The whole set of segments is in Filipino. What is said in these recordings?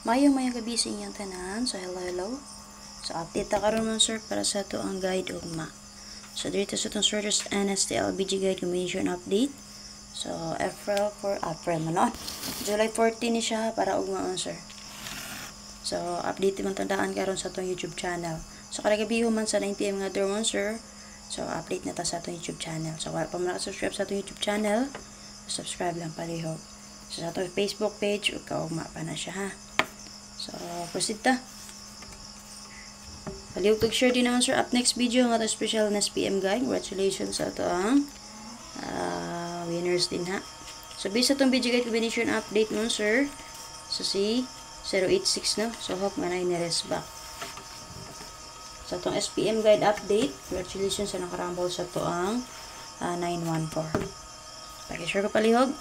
Mayong gabi sa inyong tanan. So, hello. So, update ta karon man sir para sa to ang guide ugma. So, dito sa itong sorters NSTLBG guide combination update. So, April man. July 14 ni siya para ugma on sir. So, update man tandaan karon sa itong YouTube channel. So, kada gabi man sa 9 PM nga dormon sir. So, update na ta sa itong YouTube channel. So, kung pa man subscribe sa itong YouTube channel, subscribe lang pareho. So, sa itong Facebook page, ugma pa na siya ha. So, proceed ta. Palihog share din naman sir up next video ng ato special na SPM guide. Congratulations sa ato ang winners din ha. So, based sa itong video guide combination update nun sir. So, si 086 no. So, hope manay ni-rest back. Sa itong SPM guide update, congratulations sa nakarambol sa ito ang 914. Pag-share ko palihog.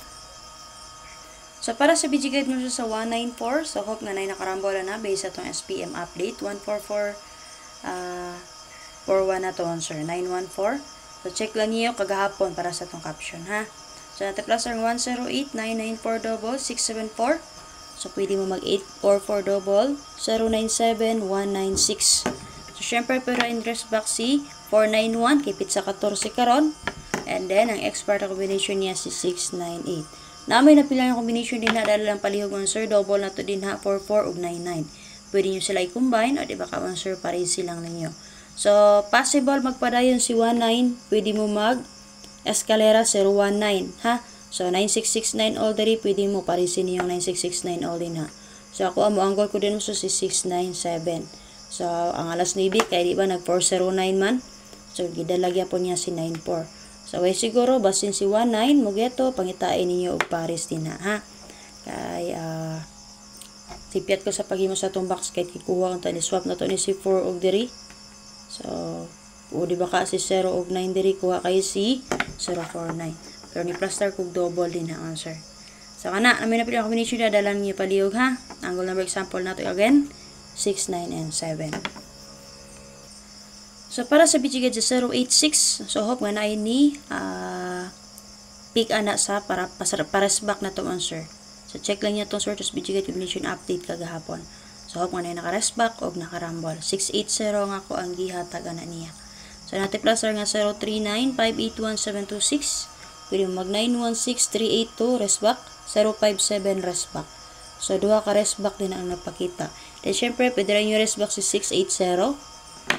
So, para sa video guide mo sa 194, so hope nga na nakarambola na based sa itong SPM update. 14441 na ito, sir. 914. So, check lang niyo kagahapon para sa itong caption, ha? So, natin plus ang 108-994-674. So, pwede mo mag-844-097-196. So, syempre, pero in-dress back si 491, kipit sa 14 karon. And then, ang expert combination niya si 698. Naamay na pila yung combination din ha, dahil lang palihog man sir, double na to din ha, 44 ug 99. Pwede nyo sila i-combine, o diba ka man sir, pareho silang ninyo. So, possible magpadayon si 19, pwede mo mag-escalera 019, ha? So, 9669 all dari, pwede mo parisin yung 9669 all din ha. So, ako amo angle ko din mo so, si 697. So, ang alas 9, kaya di ba nag-409 man? So, gidalagya po niya si 94. So, siguro, basin si 19, mugeto, pangitain ninyo og pares din ha. Kay, tipiat ko sa paghimo sa itong box, kay kikuha kong tani, swap na to ni si 4 og diri. So, o di ba ka si 0 og 9 diri, kuha kayo si 049. Pero ni plaster kog double din ha, answer. So, kana, namin na pili ang combination na dalan niyo palihog ha. Angle number example nato again, 6, 9, and 7. So, para sa video guide sa 086, so hope nga na ni pick ana sa para pares back na to answer. So, check lang niya itong sorters video guide combination update kagahapon. So, hope nga na naka-rest back o nakarambol. 680 nga ko ang gihatag ana niya. So, natin plus nga 039-581-726. Pwede mag 916-382 rest back, 057 rest back. So, duha ka rest back din ang napakita. Then, syempre, pwede rin yung rest back si 680.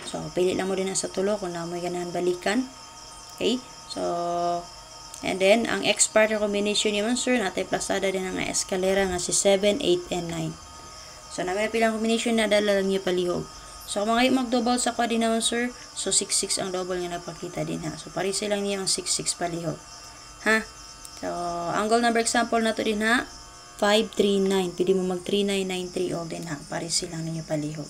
So, pili lang mo din sa tulo kung na mo ganahan balikan. Okay? So, and then, ang expert combination naman, sir, natin plasada din ang escalera nga si 7, 8, and 9. So, namin na pilang combination na dala lang niyo palihog. So, kung mga mag-double sa kwa din naman, sir, so 6, 6 ang double nga napakita din ha. So, parisi lang niya ang 6, 6 palihog. Ha? So, angle number example na to din ha, 539. Pwede mo mag 3993 all din ha. Parisi lang ninyo palihog.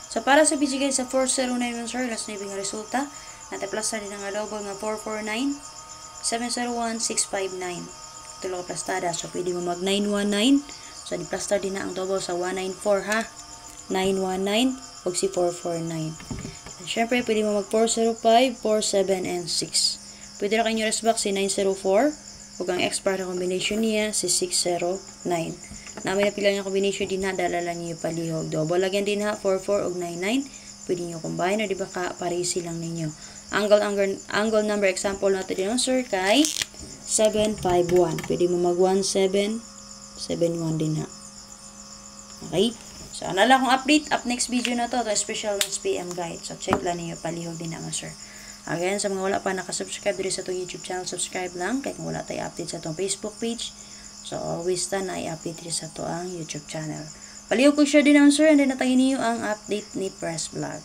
So, para sa video guys, sa 409 sir, last na ibig resulta. Nata-plus na din ang double nga 449, 701, 659. Tulo ka plastada. So, pwede mo mag 919. So, di-plus na din na ang double sa 194 ha. 919, huwag si 449. And, syempre, pwede mo mag 405, 47, and 6. Pwede na kayo rest back si 904. Huwag ang expert na combination niya si 609. Namin na pila yung combination din ha, dala lang niyo palihog. Double again din ha, 44 og 99. Pwede niyo combine, o di ba ka, parisi lang ninyo. Angle number example natin din, sir, kay 751. Pwede mo mag 1771 din ha. Okay? So, ano lang kung update, up next video na to, special SPM guide. So, check lang niyo palihog din naman, sir. Again, sa mga wala pa nakasubscribe dito sa itong YouTube channel, subscribe lang. Kaya kung wala tayo update sa itong Facebook page, so, always na i-update rin sa ito ang YouTube channel. Palihog ko share din naman sir, and then natayin niyo ang update ni Press Vlog.